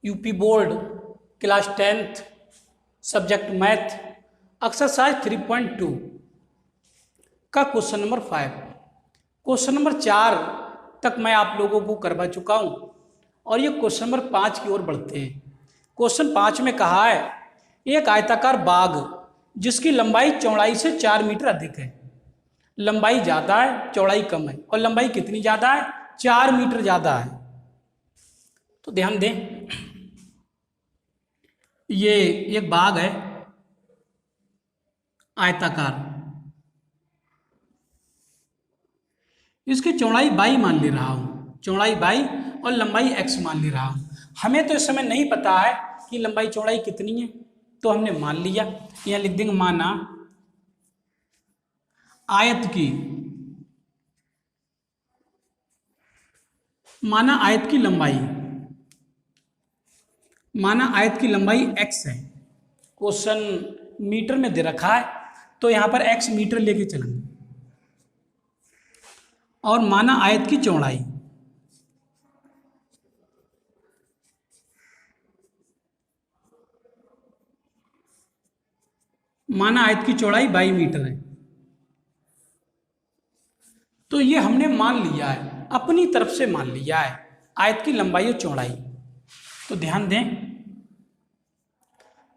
UP board class 10th subject math exercise 3.2 का question number 5। Question number 4 तक मैं आप लोगों को करवा चुका हूं और ये क्वेश्चन नंबर 5 की ओर बढ़ते हैं। क्वेश्चन 5 में कहा है एक आयताकार बाग जिसकी लंबाई चौड़ाई से 4 मीटर अधिक है। लंबाई ज़्यादा है, चौड़ाई कम है। और लंबाई कितनी ज़्यादा है? 4 मीटर ज़्यादा है। तो ध्यान दें, ये एक बाग है आयताकार, इसकी चौड़ाई बाई मान ले रहा हूं, चौड़ाई बाई और लंबाई x मान ले रहा हूं। हमें तो इस समय नहीं पता है कि लंबाई चौड़ाई कितनी है, तो हमने मान लिया। यहां लिख देंगे माना आयत की लंबाई, माना आयत की लंबाई x है। क्वेश्चन मीटर में दे रखा है तो यहां पर x मीटर लेके चलेंगे। और माना आयत की चौड़ाई, माना आयत की चौड़ाई 22 मीटर है। तो ये हमने मान लिया है, अपनी तरफ से मान लिया है आयत की लंबाई और चौड़ाई। तो ध्यान दें,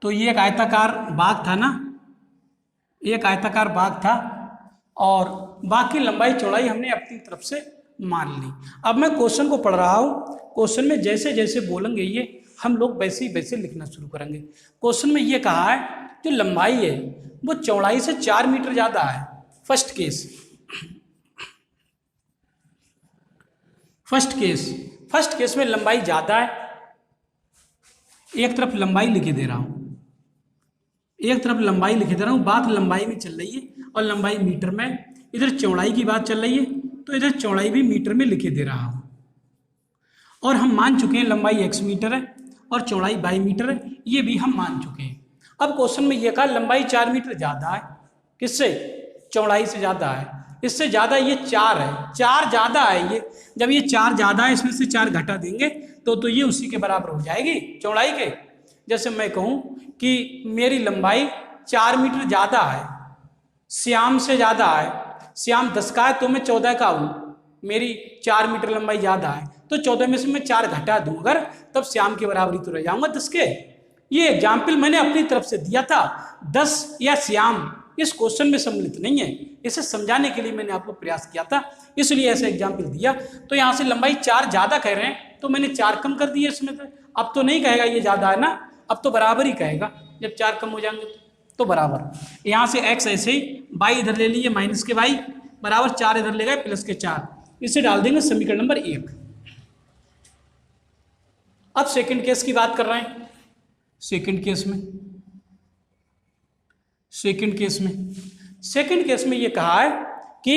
तो ये एक आयताकार बाग था ना, एक आयताकार बाग था और बाग की लंबाई चौड़ाई हमने अपनी तरफ से मान ली। अब मैं क्वेश्चन को पढ़ रहा हूं, क्वेश्चन में जैसे जैसे बोलेंगे ये हम लोग वैसे ही वैसे लिखना शुरू करेंगे। क्वेश्चन में ये कहा है जो लंबाई है वो चौड़ाई से 4 मीटर ज्यादा है। फर्स्ट केस में लंबाई ज्यादा है। एक तरफ लंबाई लिखे दे रहा हूं, बात लंबाई में चल रही है और लंबाई मीटर में, इधर चौड़ाई की बात चल रही है तो इधर चौड़ाई भी मीटर में लिखे दे रहा हूं। और हम मान चुके हैं लंबाई x मीटर है और चौड़ाई 22 मीटर है, ये भी हम मान चुके हैं। अब क्वेश्चन में ये कहा लंबाई 4 मीटर ज्यादा है, किससे? चौड़ाई से ज्यादा है। इससे ज्यादा ये 4 है, 4 ज्यादा है। ये जब ये 4 ज्यादा है, इसमें से 4 घटा देंगे तो ये उसी के बराबर हो जाएगी चौड़ाई के। जैसे मैं कहूं कि मेरी लंबाई 4 मीटर ज्यादा है, श्याम से ज्यादा है। श्याम 10 का है तो मैं 14 का हूं, मेरी 4 मीटर लंबाई ज्यादा है तो 14 में से मैं 4 घटा दूं अगर, तब श्याम के बराबरी तो रह जाऊंगा 10 के। ये एग्जाम्पल मैंने अपनी तरफ से दिया था। 10 या श्याम इस क्वेश्चन में सम्मिलित नहीं है, इसे समझाने के लिए मैंने आपको प्रयास किया था, इसलिए ऐसे एग्जाम्पल दिया। तो यहां से लंबाई 4 ज्यादा कह रहे हैं तो मैंने 4 कम कर दिया इसमें। अब तो नहीं कहेगा ये ज्यादा है ना, अब तो बराबर ही कहेगा। जब 4 कम हो जाएंगे तो बराबर। यहां से x ऐसे ही, y इधर ले लिए माइनस के y बराबर 4 इधर ले गए प्लस के 4, इसे डाल देंगे समीकरण नंबर 1। अब सेकंड केस की बात कर रहे हैं। सेकंड केस में ये कहा है कि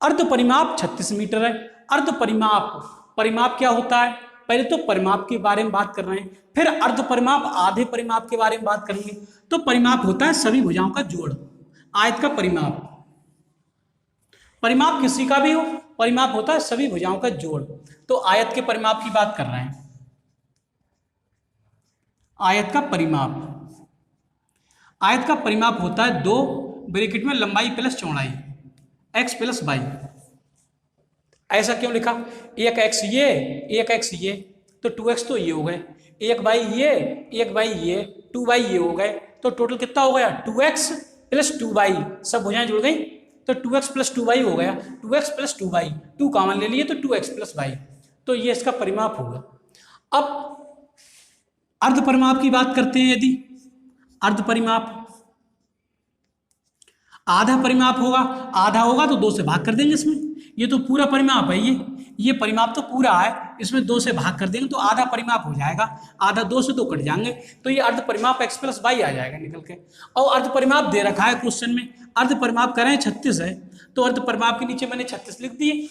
अर्ध परिमाप 36 मीटर है। अर्ध परिमाप क्या होता है? पहले तो परिमाप के बारे में बात कर रहे हैं, फिर अर्ध परिमाप आधे परिमाप के बारे में बात करेंगे। तो परिमाप होता है सभी भुजाओं का जोड़। आयत का परिमाप किसी का भी हो, परिमाप होता है सभी भुजाओं का जोड़। तो आयत के परिमाप की बात कर रहे हैं। आयत का परिमाप होता है 2 ब्रैकेट में लंबाई प्लस चौड़ाई x प्लस वाई। ऐसा क्यों लिखा? एक x ये तो 2x तो ये हो गए, एक y ये 2y ये हो गए, तो टोटल कितना हो गया? 2x प्लस 2y, सब भुजाएं जुड़ गई तो 2x प्लस 2y हो गया। 2x प्लस 2y, 2 कॉमन ले लिए तो 2x प्लस y, तो ये इसका परिमाप होगा। अब अर्ध परिमाप की बात करते हैं। यदि अर्ध परिमाप आधा परिमाप आधा होगा तो 2 से भाग कर देंगे इसमें। ये तो पूरा परिमाप है, ये परिमाप तो पूरा है, इसमें 2 से भाग कर देंगे तो आधा परिमाप हो जाएगा। आधा 2 से 2 कट जाएंगे तो ये अर्ध परिमाप x प्लस वाई आ जाएगा निकल के। और अर्ध परिमाप दे रखा है क्वेश्चन में, अर्ध परिमाप करें 36 है तो अर्ध परिमाप के नीचे मैंने 36 लिख दिए।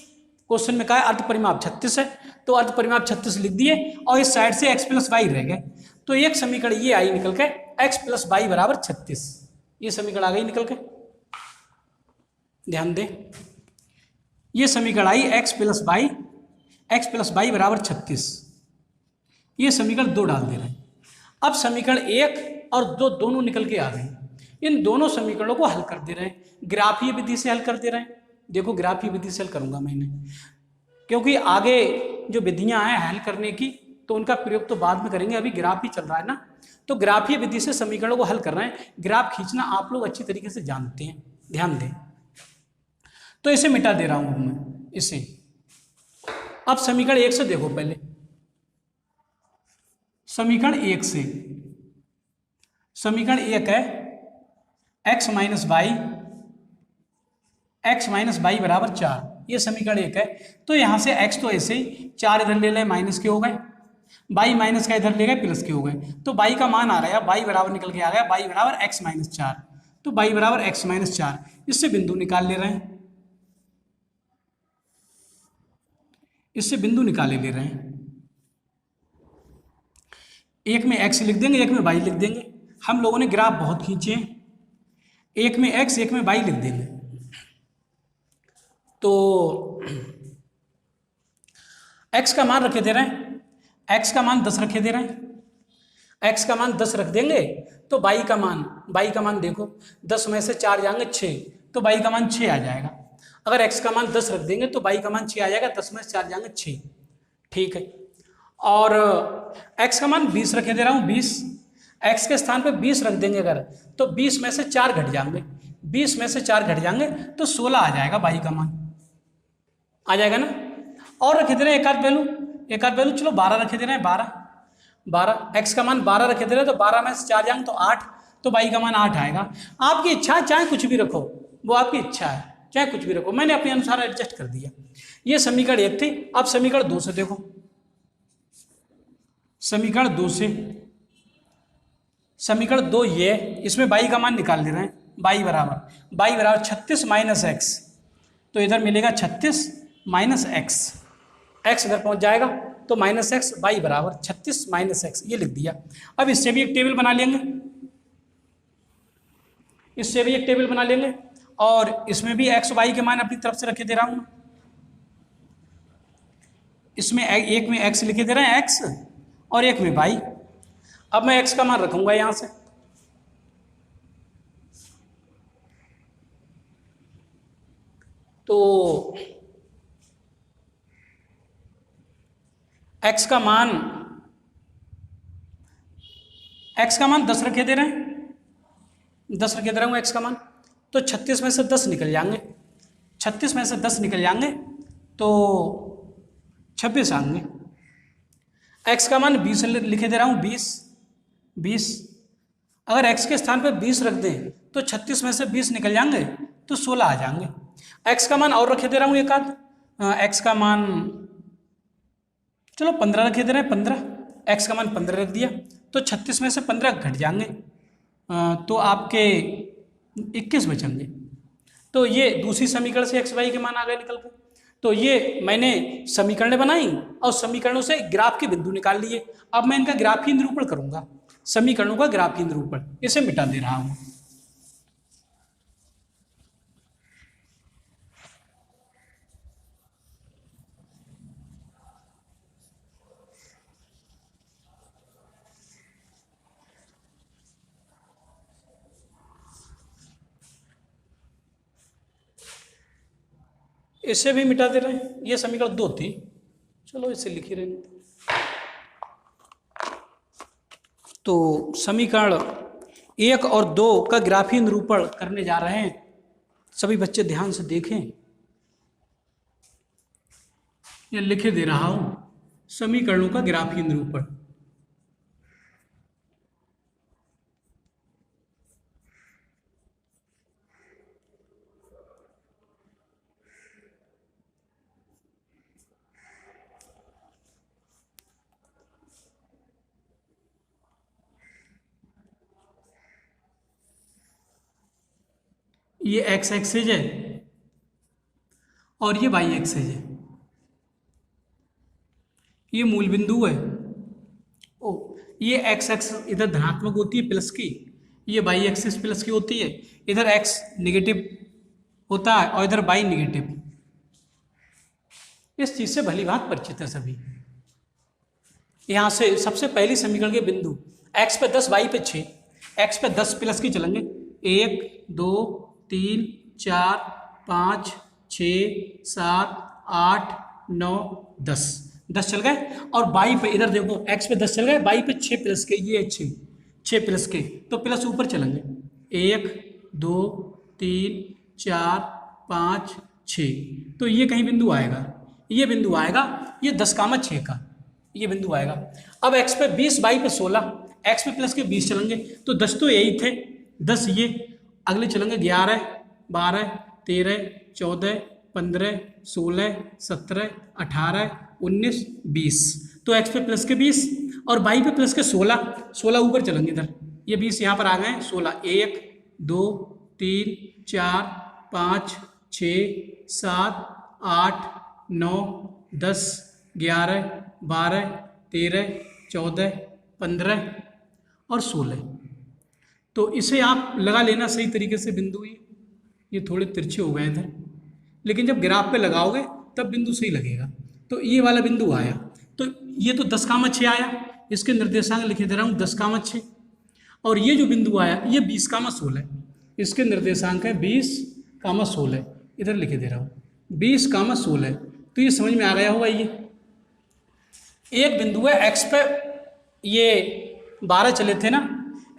क्वेश्चन में कहा है अर्ध परिमाप 36 है तो अर्ध परिमाप 36 लिख दिए और इस साइड से x प्लस वाई रह गए। तो एक समीकरण ये आई निकल के x प्लस वाई बराबर 36, ये समीकरण आ गई निकल के। ध्यान दें, ये समीकरण आई x प्लस वाई बराबर 36। ये समीकरण 2 डाल दे रहे हैं। अब समीकरण 1 और 2 दोनों निकल के आ गए। इन दोनों समीकरणों को हल कर दे रहे हैं, ग्राफीय विधि से हल कर दे रहे हैं। देखो ग्राफीय विधि से हल करूंगा मैंने, क्योंकि आगे जो विधियां हैं हल करने की तो उनका प्रयोग तो बाद में करेंगे, अभी ग्राफ ही चल रहा है ना। तो ग्राफीय विधि से समीकरणों को हल कर रहे हैं। ग्राफ खींचना आप लोग अच्छी तरीके से जानते हैं, ध्यान दें। तो इसे मिटा दे रहा हूं मैं इसे। अब समीकरण 1 से देखो पहले, समीकरण 1 से, समीकरण 1 है x माइनस वाई बराबर 4, ये समीकरण 1 है। तो यहां से x तो ऐसे ही 4 इधर ले ले माइनस के हो गए, y माइनस का इधर ले गए प्लस के हो गए, तो y का मान आ रहा है, y बराबर निकल के आ गया y बराबर x माइनस 4। तो y बराबर x माइनस 4, इससे बिंदु निकाल ले रहे हैं, इससे बिंदु निकाले ले रहे हैं। एक में x लिख देंगे, एक में y लिख देंगे। हम लोगों ने ग्राफ बहुत खींचे हैं, एक में x एक में y लिख देंगे। तो x का मान रखे दे रहे हैं, x का मान 10 रखे दे रहे हैं, x का मान 10 रख देंगे तो y का मान देखो 10 में से 4 जाएंगे 6, तो y का मान 6 आ जाएगा। अगर x का मान 10 रख देंगे तो y का मान 6 आ जाएगा, 10 में से 4 जाएंगे 6, ठीक है। और x का मान 20 रखे दे रहा हूँ, 20, x के स्थान पे 20 रख देंगे अगर, तो 20 में से 4 घट जाएंगे, 20 में से 4 घट जाएंगे तो 16 आ जाएगा y का मान, आ जाएगा ना। और रखे दे रहे हैं एक आध वैल्यू, चलो 12 रखे दे रहे हैं, 12 x का मान 12 रखे दे रहे हैं, तो 12 में से 4 जाएंगे तो 8, तो y का मान 8 आएगा। आपकी इच्छा है, चाहे कुछ भी रखो, वो आपकी इच्छा है, चाहे कुछ भी रखो, मैंने अपने अनुसार एडजस्ट कर दिया। ये समीकरण 1 थी। अब समीकरण 2 से देखो, समीकरण 2 से, समीकरण 2 ये, इसमें y का मान निकाल ले रहे हैं, y बराबर 36 माइनस x, तो इधर मिलेगा 36 माइनस x इधर पहुंच जाएगा तो माइनस x, y बराबर 36 माइनस x, ये लिख दिया। अब इससे भी एक टेबल बना लेंगे, इससे भी एक टेबल बना लेंगे, और इसमें भी x y के मान अपनी तरफ से रखे दे रहा हूं। इसमें एक में x लिखे दे रहे हैं, x, और एक में y। अब मैं x का मान रखूंगा यहां से, तो x का मान 10 रखे दे रहे हैं, 10 रखे दे रहा हूँ x का मान, तो 36 में से 10 निकल जाएंगे, 36 में से 10 निकल जाएंगे तो 26 आएंगे। x का मान 20 लिखे दे रहा हूँ, 20, अगर x के स्थान पर 20 रख दें तो 36 में से 20 निकल जाएंगे तो 16 आ जाएंगे। x का मान और रखे दे रहा हूँ एक आध, x का मान चलो 15 रखे दे रहे हैं, 15, x का मान 15 रख दिया तो 36 में से 15 घट जाएंगे, तो आपके 21 बचेंगे। तो ये दूसरी समीकरण से x y के मान आ गए निकल कर। तो ये मैंने समीकरण बनाई और समीकरणों से ग्राफ के बिंदु निकाल लिए। अब मैं इनका ग्राफीय निरूपण करूंगा, समीकरणों का ग्राफीय निरूपण, इसे मिटा दे रहा हूं। इसे भी मिटा दे रहे हैं, ये समीकरण 2 थी, चलो इसे लिखी रहेंगे। तो समीकरण 1 और 2 का ग्राफीय निरूपण करने जा रहे हैं, सभी बच्चे ध्यान से देखें। ये लिखे दे रहा हूं, समीकरणों का ग्राफीय निरूपण। ये x एक्सिस है और ये y एक्सिस है, ये मूल बिंदु है। ओ, ये x एक्सिस इधर धनात्मक होती है प्लस की, ये y एक्सिस प्लस की होती है, इधर x निगेटिव होता है और इधर y निगेटिव। इस चीज से भली बात परिचित है सभी, यहाँ से सबसे पहली समीकरण के बिंदु x पे 10 y पे 6, x पे 10 प्लस के चलेंगे 1 2 3 4 5 6 7 8 9 10 10 चल गए। और y पे इधर देखो x पे 10 चल गए, y पे 6 प्लस के, ये 6 प्लस के, तो प्लस ऊपर चलेंगे 1 2 3 4 5 6, तो ये कहीं बिंदु आएगा, ये बिंदु आएगा, ये 10,6 का ये बिंदु आएगा। अब x पे 20 y पे 16, x पे प्लस के 20 चलेंगे, तो 10 तो यही थे, 10 ये अगले चलेंगे 11 12 13 14 15 16 17 18 19 20, तो x पे प्लस के 20 और y पे प्लस के 16 ऊपर चलेंगे इधर, ये 20 यहाँ पर आ गए 16, 1 2 3 4 5 6 7 8 9 10 11 12 13 14 15 और 16, तो इसे आप लगा लेना सही तरीके से बिंदु। ये थोड़े तिरछे हो गए इधर, लेकिन जब ग्राफ पे लगाओगे तब बिंदु सही लगेगा। तो ये वाला बिंदु आया, तो ये तो 10,6 आया, इसके निर्देशांक लिखे दे रहा हूँ 10,6, और ये जो बिंदु आया ये 20,16, इसके निर्देशांक है 20,16, इधर लिखे दे रहा हूँ 20,16। तो ये समझ में आ गया होगा। ये एक बिंदु है x पे, ये 12 चले थे ना,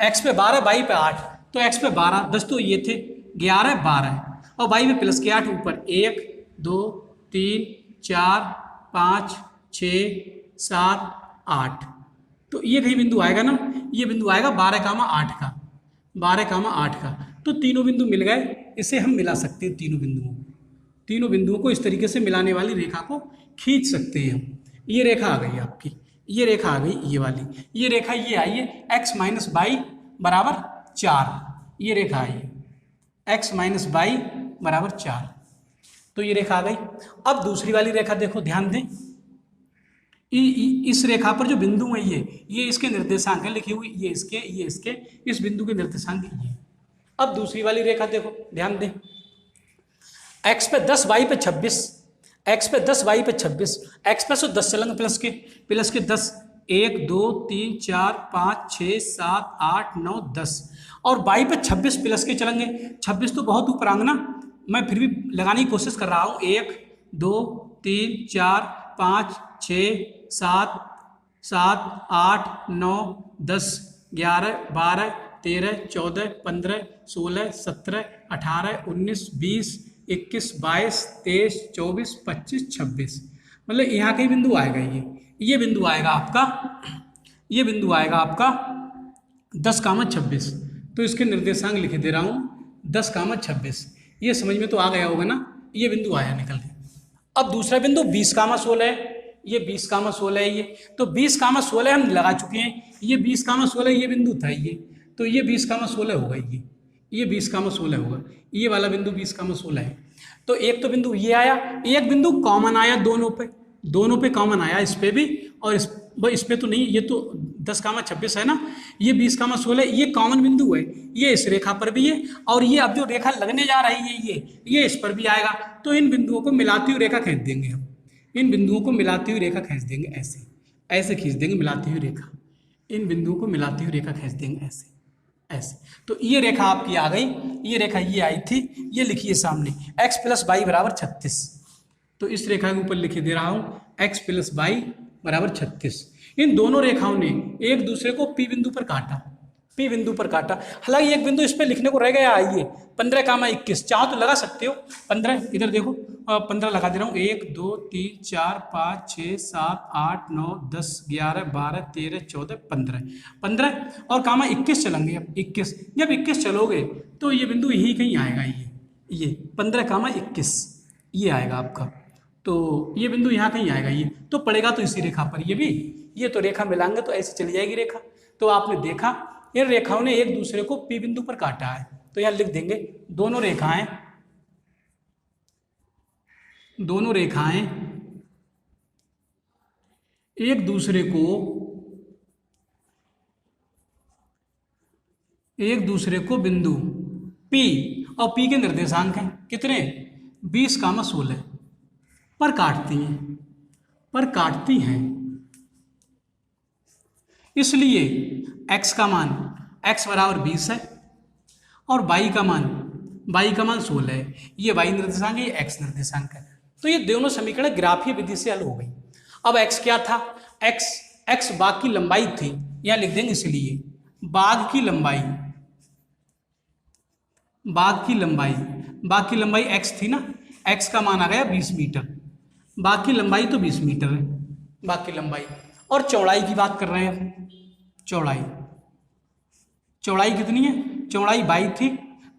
x पे 12 y पे 8, तो x पे 12 10 तो ये थे 11 12 और y पे प्लस के 8 ऊपर 1 2 3 4 5 6 7 8, तो ये कहीं बिंदु आएगा ना, ये बिंदु आएगा 12,8 का, 12,8 का। तो तीनों बिंदु मिल गए, इसे हम मिला सकते हैं, तीनों बिंदुओं को इस तरीके से मिलाने वाली रेखा को खींच सकते हैं हम। ये रेखा आ गई आपकी, ये रेखा आ गई, ये वाली, ये रेखा ये आई है x माइनस बाई बराबर 4, ये रेखा आई है x माइनस बाई बराबर 4, तो ये रेखा आ गई। अब दूसरी वाली रेखा देखो, ध्यान दें, इस रेखा पर जो बिंदु है ये इसके निर्देशांक है लिखी हुई, ये इसके इस बिंदु के निर्देशांक ये। अब दूसरी वाली रेखा देखो, ध्यान दें, x पे 10 y पे 26, x पे 10 y पे 26, x पे 10 चलेंगे प्लस के 10, 1 2 3 4 5 6 7 8 9 10, और y पे 26 प्लस के चलेंगे, 26 तो बहुत ऊपर आंगना, मैं फिर भी लगाने की कोशिश कर रहा हूँ, 1 2 3 4 5 6 7 7 8 9 10 11 12 13 14 15 16 17 18 19 20 21 22 23 24 25 26, मतलब यहाँ कहीं बिंदु आएगा, ये बिंदु आएगा आपका, ये बिंदु आएगा आपका 10,26, तो इसके निर्देशांक लिखे दे रहा हूँ 10,26। ये समझ में तो आ गया होगा ना, ये बिंदु आया निकल के। अब दूसरा बिंदु 20,16 है, ये 20,16 है, ये तो 20,16 हम लगा चुके हैं, ये 20,16 ये बिंदु था, ये तो ये 20,16 होगा, ये 20,16 होगा, ये वाला बिंदु 20,16 है। तो एक तो बिंदु ये आया, एक बिंदु कॉमन आया दोनों पे कॉमन आया, इस पे भी और इस पे तो नहीं, ये तो 10,26 है ना, ये 20,16 ये कॉमन बिंदु है, ये इस रेखा पर भी है, और ये अब जो रेखा लगने जा रही है ये इस पर भी आएगा। तो इन बिंदुओं को मिलाती हुई रेखा खींच देंगे हम, इन बिंदुओं को मिलाती हुई रेखा खींच देंगे, ऐसे खींच देंगे मिलाती हुई रेखा, इन बिंदुओं को मिलाती हुई रेखा खींच देंगे ऐसे। तो ये रेखा आपकी आ गई, ये रेखा ये आई थी, ये लिखिए सामने x प्लस वाई बराबर 36, तो इस रेखा के ऊपर लिखे दे रहा हूँ x प्लस वाई बराबर 36। इन दोनों रेखाओं ने एक दूसरे को P बिंदु पर काटा, हालांकि एक बिंदु इस पर लिखने को रह गया, आइए 15,21, चाहो तो लगा सकते हो 15, इधर देखो 15 लगा दे रहा हूँ, 1 2 3 4 5 6 7 8 9 10 11 12 13 14 15 और कामा 21 चलेंगे। अब 21, जब 21 चलोगे तो ये बिंदु यही कहीं आएगा, ये 15,21 ये आएगा आपका, तो ये बिंदु यहाँ कहीं आएगा, ये तो पड़ेगा तो इसी रेखा पर, ये भी, ये तो रेखा मिलाएंगे तो ऐसे चली जाएगी रेखा। तो आपने देखा इन रेखाओं ने एक दूसरे को P बिंदु पर काटा है, तो यहाँ लिख देंगे दोनों रेखाएं एक दूसरे को बिंदु P और P के निर्देशांक हैं कितने, 20,16 पर काटती हैं, इसलिए x का मान x बराबर 20 है और y का मान 16 है। ये y निर्देशांक है, ये x निर्देशांक है। तो ये दोनों समीकरण ग्राफीय विधि से हल हो गई। अब x क्या था, x बाघ की लंबाई थी, यहां लिख देंगे, इसलिए बाघ की लंबाई x थी ना, x का मान आ गया 20 मीटर, बाघ की लंबाई तो 20 मीटर है, बाघ की लंबाई। और चौड़ाई की बात कर रहे हैं, चौड़ाई कितनी है, चौड़ाई 22 थी,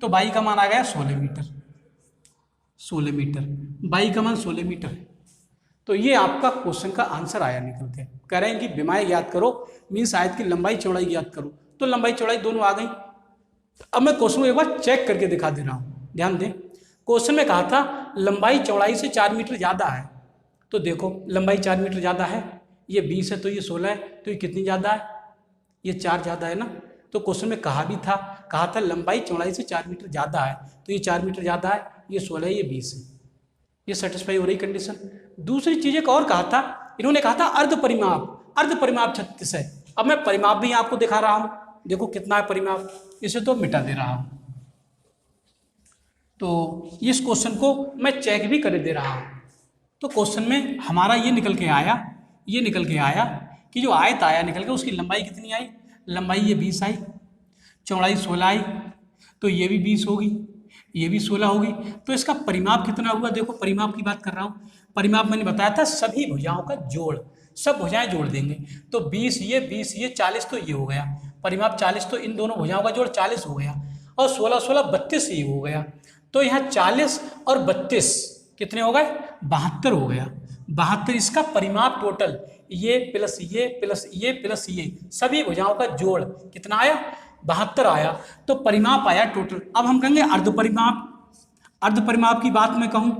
तो 22 का मान आ गया 16 मीटर, 22 का मान 16 मीटर है। तो ये आपका क्वेश्चन का आंसर आया निकल के। कह रहे हैं कि विमाएं ज्ञात करो, मीन्स आयत की लंबाई चौड़ाई ज्ञात करो, तो लंबाई चौड़ाई दोनों आ गई। अब मैं क्वेश्चन को एक बार चेक करके दिखा दे रहा हूं, ध्यान दें। क्वेश्चन में कहा था लंबाई चौड़ाई से 4 मीटर ज्यादा है, तो देखो लंबाई 4 मीटर ज्यादा है, ये 20 है तो ये 16 है, तो ये कितनी ज्यादा है, ये 4 ज्यादा है ना। तो क्वेश्चन में कहा था लंबाई चौड़ाई से 4 मीटर ज्यादा है, तो ये 4 मीटर ज्यादा है, ये 16 है, ये 20 है, ये सेटिस्फाई हो रही कंडीशन। दूसरी चीज एक और कहा था, इन्होंने कहा था अर्ध परिमाप 36 है। अब मैं परिमाप भी आपको दिखा रहा हूं, देखो कितना है परिमाप, इसे तो मिटा दे रहा हूं। तो इस क्वेश्चन को मैं चेक भी कर दे रहा हूं। तो क्वेश्चन में हमारा ये निकल के आया कि जो आयत आया निकल के, उसकी लंबाई कितनी आई, लंबाई ये 20 आई, चौड़ाई 16 आई, तो ये भी 20 होगी, ये भी 16 होगी। तो इसका परिमाप कितना हुआ, देखो परिमाप की बात कर रहा हूँ। परिमाप मैंने बताया था सभी भुजाओं का जोड़, सब भुजाएं जोड़ देंगे, तो 20 ये 40, तो ये हो गया परिमाप 40, तो इन दोनों भुजाओं का जोड़ 40 हो गया, और 16 32 ये हो गया। तो यहाँ 40 और 32 कितने हो गए, 72 हो गया, 72 इसका परिमाप टोटल, ये प्लस ये प्लस ये प्लस ये सभी भुजाओं का जोड़ कितना आया, 72 आया। तो परिमाप आया टोटल। अब हम कहेंगे अर्ध परिमाप की बात मैं कहूं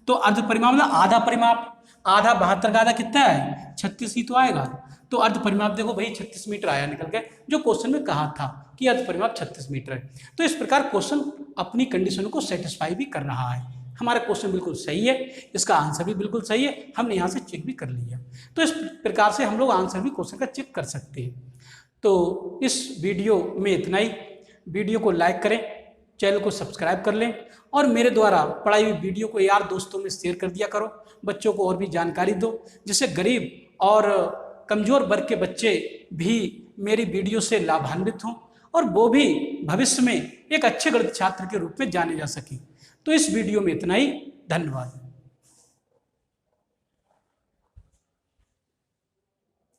तो अर्ध परिमाप मतलब आधा परिमाप, आधा 72 का आधा कितना है, 36 ही तो आएगा। तो अर्ध परिमाप देखो भाई 36 मीटर आया निकल के, जो क्वेश्चन में कहा था कि अर्ध परिमाप 36 मीटर है। तो इस प्रकार क्वेश्चन अपनी कंडीशन को सेटिस्फाई भी कर रहा है। हमारा क्वेश्चन बिल्कुल सही है, इसका आंसर भी बिल्कुल सही है, हमने यहाँ से चेक भी कर लिया। तो इस प्रकार से हम लोग आंसर भी क्वेश्चन का चेक कर सकते हैं। तो इस वीडियो में इतना ही। वीडियो को लाइक करें, चैनल को सब्सक्राइब कर लें, और मेरे द्वारा पढ़ाई हुई वीडियो को यार दोस्तों में शेयर कर दिया करो, बच्चों को और भी जानकारी दो, जिससे गरीब और कमज़ोर वर्ग के बच्चे भी मेरी वीडियो से लाभान्वित हों और वो भी भविष्य में एक अच्छे गणित छात्र के रूप में जाने जा सकें। तो इस वीडियो में इतना ही, धन्यवाद।